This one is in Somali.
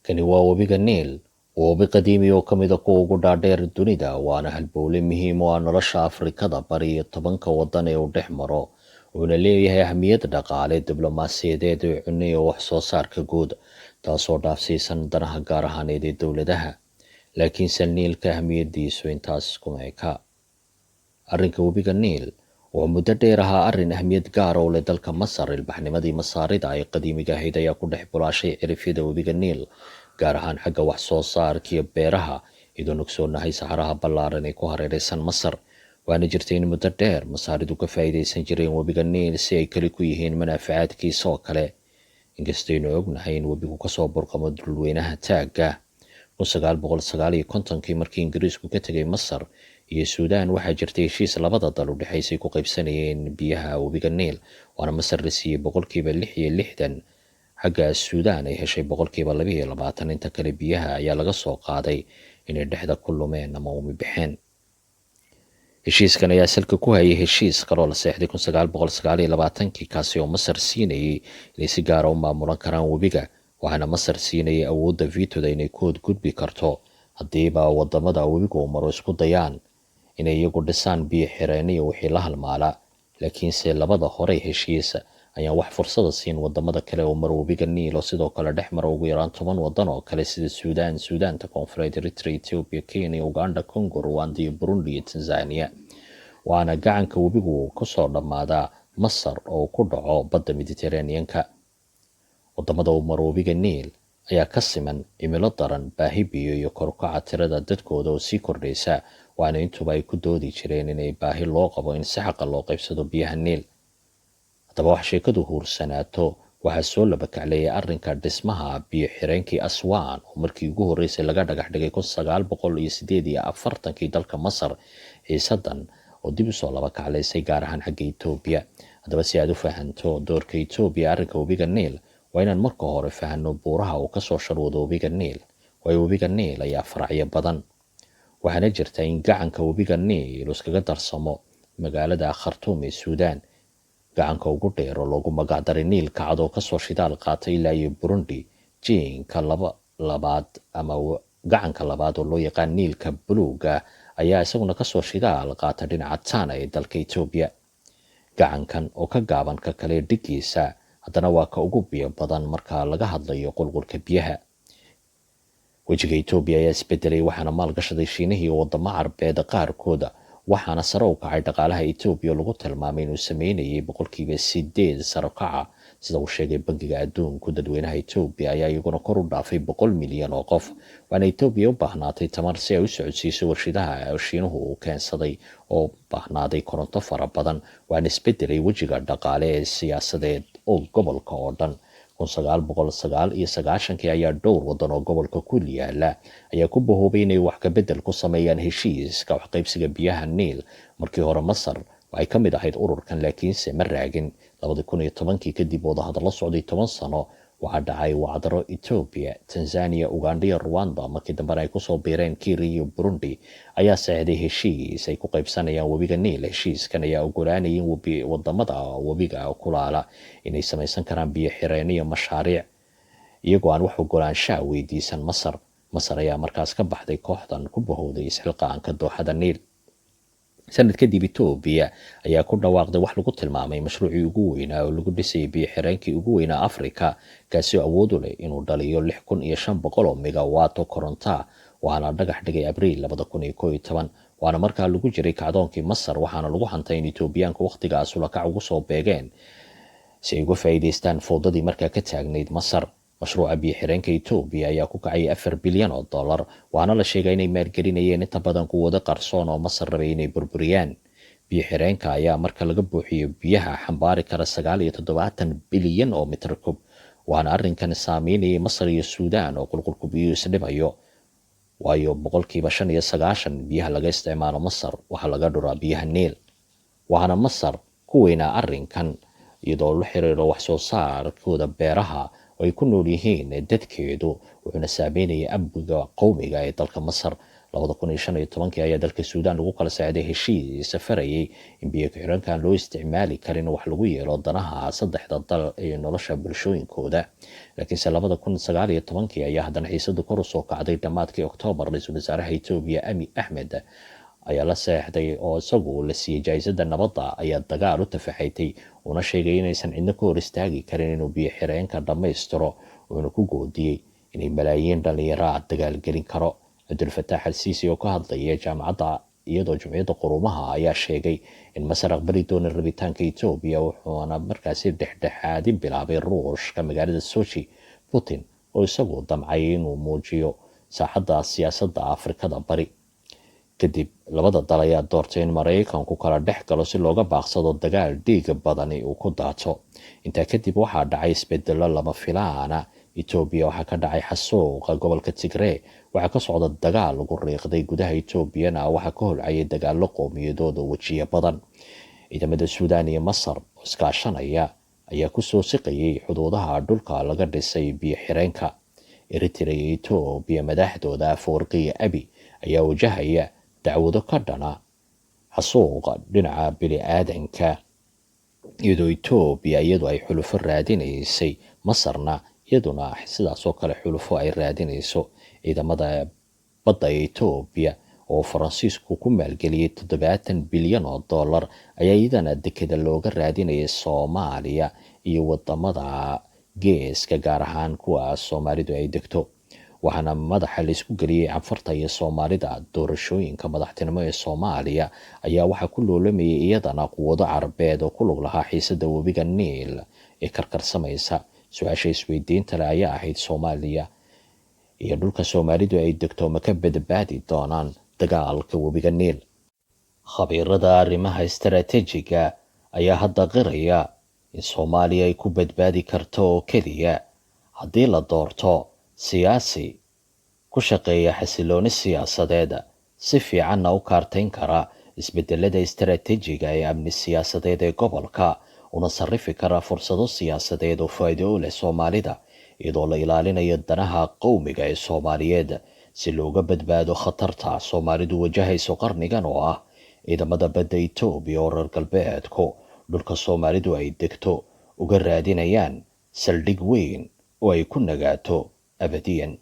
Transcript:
Kani waa webiga Niil, waa webi qadiimi oo ka mid ah kuwa ugu dhaadheer dunida, waana halbowle muhiim u ah nolosha Afrikada Bari iyo 10 waddan ee uu dhex maro. Wuxuuna leeyahay ahmiyad dhaqaale, diblomaasiyadeed iyo cunno iyo wax soo saarka guud, taasoo dhaafsiisan danaha gaar ahaaneed ee dowladaha. Laakiinse Niilka ahmiyadiisu intaas kuma eka. Arrinka webiga Niil wuxuu muddo dheer ahaa arrin ahmiyad gaar ah u leh dalka Masar. Ilbaxnimadii Masaarida ee qadiimiga ahayd ayaa ku dhex bulaashay cirifyada webiga Niil, gaar ahaan xagga wax soo saarka iyo beeraha, iyadoo ogsoonahay saxaraha ballaaran ee ku hareeraysan Masar. Waana jirtay in muddo dheer Masaaridu ka faa'iidaysan jireen webiga Niil si ay kali ku yihiin manaafacaadkiisa oo kale. Inkastaynu ognahay in webigu kasoo burqamo dhulweynaha taagga 1959 markii Ingiriisku ka tegay Masar iyo Suudaan, waxaa jirtay heshiis labada dal u dhexaysay ku qaybsanayeen biyaha webiga Niil, waana Masar la siiyey 66%, xagga Suudaan ay heshay 22%. Inta kale biyaha ayaa laga soo qaaday inay dhexda ku lumeen ama umi baxeen. Heshiiskan ayaa salka ku hayay heshiis kaloo la seexday 1929 kaasi oo Masar siinayay inay si gaar ah u maamulan karaan webiga, waxaana Masar siinayay awoodda vetoda inay ku gudbi karto haddiiba wadamada webigu maro isku dayaan inay iyagu dhisaan biyo xireen iyo wixii la halmaala. Laakiinse labada horey heshiis ayaan wax fursada siin wadamada kale oo maro webiga Niil, oo sidoo kale dhex mara ugu yaraan 10 waddan oo kale sida Suudaan, Suudaanta Koonfureed, Eritrea, Ethiopia, Kenya, Uganda, Congo, Rwanda iyo Burundi iyo Tanzania. Waana gacanka webigu kusoo dhammaadaa Masar oo ku dhaco badda Mediterranean-ka. Wadamada uu maro webiga Niil ayaa ka siman cimilo daran, baahi biyo iyo kor u kaca tirada dadkooda oo sii kordhaysa, waana intuba ay ku doodi jireen inay baahi loo qabo in si xaqa loo qaybsado biyaha Niil. Haddaba wax sheekadu huursanaato, waxaa soo labakacleeyay arrinka dhismaha biyo xireenkii Aswan oo markii ugu horreysay laga dhagax dhigay 1948 dalka Masar. Xiisadan oo dib u soo labakaclaysay gaar ahaan xagga Itoobiya. Haddaba si aad u fahanto doorka Itoobiya arrinka webiga Niil, waa inaan marka hore fahanno buuraha uu kasoo sharwado webiga Niil. Waayo webiga Niil ayaa faracyo badan, waxaana jirta in gacanka webiga Niil iskaga darsamo magaalada Khartoum ee Suudaan. Gacanka ugu dheer oo loogu magacdaray Niilka Cad oo kasoo shidaal qaatay ilaa iyo Burundi. Gacanka labaad oo loo yaqaan Niilka Buluuga ayaa isaguna kasoo shidaal qaata dhinaca Tana ee dalka Itoobiya. Gacankan oo ka gaaban ka kale dhigiisa, haddana waa ka ugu biyo badan marka laga hadlayo qulqulka biyaha. Wejiga Itoobiya ayaa isbedelay, waxaana maalgashaday Shiinihii wadamo Carbeed qaarkooda, waxaana sare u kacay dhaqaalaha Itoobiya lagu tilmaamay inuu sameynayay 8% sare u kaca. Sida uu sheegay Bangiga Adduunku, dadweynaha Itoobiya ayaa iyaguna kor u dhaafay 100 milyan oo qof, waana Itoobiya u baahnaatay tamar si ay u socodsiiso warshidaha Shiinuhu uu keensaday oo baahnaaday koronto fara badan. Waana isbedelay wejiga dhaqaale ee siyaasadeed oo gobolka oo dhan. 1999 ayaa dhowr waddan oo gobolka ku yaala ayaa ku bahoobay inay wax ka bedel ku sameeyaan heshiiska wax qaybsiga biyaha Niil. Markii hore Masar waxay ka mid ahayd ururkan, laakiinse ma raagin. 2010 kadib wadahadallo socday 10 sano, waxaa dhacay wacdaro Ethiopia, Tanzania, Uganda iyo Rwanda. Markii dambena ay kusoo biireen Kenya iyo Burundi ayaa saxiixday heshiis ay ku qaybsanayaan webiga Niil. Heshiiskan ayaa ogolaanayay wadamada webiga kulaala inay samaysan karaan biyo xireen iyo mashaariic iyagoo aan wax ogolaanshaha weydiisan Masar. Masar ayaa markaas ka baxday kooxdan ku bahowday isxilqaanka dooxada Niil. Sanad kadib Itoobiya ayaa ku dhawaaqday wax lagu tilmaamay mashruucii ugu weynaa oo lagu dhisay biyo xireenkii ugu weynaa Afrika, kaasi oo awood u leh inuu dhaliyo 6500 megawatt oo koronto, waxaana dhagax dhigay Abriil 2011. waana markaa lagu jiray kacdoonkii Masar, waxaana lagu hantay in Itoobiyaanku waqtigaas ulakac ugu soo beegeen si ay uga faa'iidaystaan fowdadii markaa ka taagnayd Masar. Mashruuca biyo xireenka Itoobiya ayaa ku kacay $4 bilyan, waxaana la sheegay inay maalgelinayeen inta badan kuwada qarsoon oo Masar rabay inay burburiyaan. Biyo xireenka ayaa marka laga buuxiyo biyaha xambaari kara 79 bilyan oo mitir kub, waxaana arrinkan saameynayay Masar iyo Suudaan oo qulqulku biyuhu isdhibayo. waayo 95% biyaha laga isticmaalo Masar waxaa laga dhuraa biyaha Niil. waxaana Masar ku weynaa arrinkan iyadoo la xiriiro wax soo saarkooda beeraha oo ay ku nool yihiin dadkeedu, wuxuuna saameynayay amniga qowmiga ee dalka Masar. 2015 ayaa dalka suudaan lagu kala socday heshiis safarayay in biyo ku-xireenkan loo isticmaali karin wax lagu yeelo danaha saddexda dal ee nolosha bulshooyinkooda. laakiinse 2019 ayaa haddana xiisadu kor usoo kacday dhammaadkii Oktoobar. ra-iisul wasaaraha Itoobiya Abiy Ahmed ayaa la seexday oo isagu la siiyey jaaisada nabadda ayaa dagaal u tafaxaytay una sheegay inaysan cidno ka hor istaagi karin inuu biyo xireenka dhammaystiro, uuna ku goodiyey inay malaayiin dhallinyaro dagaalgelin karo. Cabdulfataax al-Siisi oo ka hadlaya jaamacadda iyadoo jumciyadda quruumaha ayaa sheegay in Masar aqbali doonin rabitaanka Itoobiya, wuxuuna markaasi dhexdhexaadin bilaabay Ruushka magaalada Sochi. Putin oo isagu damcay inuu muujiyo saaxadda siyaasadda Afrikada Bari. kadib labada dal ayaa doortay in Maraykanku kala dhex galo si looga baaqsado dagaal dhiig badani uu ku daato. intaa kadib waxaa dhacay isbedelo lama filaana. Itoobiya waxaa ka dhacay xasuuqa gobolka Tigray, waxaa ka socda dagaal lagu riiqday gudaha Itoobiyana waxaa ka holcayay dagaallo qowmiyadooda wejiyo badan. ciidamada Suudaan iyo Masar oo iskaashanaya ayaa ku soo siqayay xuduudaha dhulka laga dhisay biyo xireenka. Eritrea iyo Itoobiya madaxdooda Afwerki iyo Abiy ayaa wajahaya dacwado ka dhana xasuuqa dhinaca bini'aadanka, iyadoo Itoobiya iyadu ay xulufo raadinaysay, Masarna iyaduna sidaas oo kale xulufo ay raadinayso. ciidamada badda ee Itoobiya oo Faransiisku ku maalgeliyay $70 bilyan ayaa iyadana dekeda looga raadinayay Soomaaliya iyo wadamada geeska, gaar ahaan kuwa Soomaalidu ay degto. waxaana madaxa la isku geliyey Canfarta iyo Soomaalida. doorashooyinka madaxtinimo ee Soomaaliya ayaa waxaa ku loolamayay iyadana quwado carabeed oo ku lug lahaa xiisada webiga Niil ee karkarsamaysa. su-aasha isweydiinta leh ayaa ahayd Soomaaliya iyo dhulka Soomaalidu ay degto ma ka badbaadi doonaan dagaalka webiga Niil? khabiirada arrimaha istaraatiijiga ayaa hadda qiraya in Soomaaliya ay ku badbaadi karto oo keliya haddii la doorto siyaasi ku shaqeeya xasilooni siyaasadeed, si fiicanna u kaartayn kara isbedelada istaraatiijiga ee amni siyaasadeed ee gobolka, una sarrifi kara fursado siyaasadeed oo faa'iido u leh Soomaalida, iyadoo la ilaalinayo danaha qowmiga ee Soomaaliyeed si looga badbaado khatarta Soomaalidu wajahayso qarnigan oo ah ciidamada badda Itoobiya oo reer galbeedku dhulka Soomaalidu ay degto uga raadinayaan saldhig weyn oo ay ku nagaato abadiyan.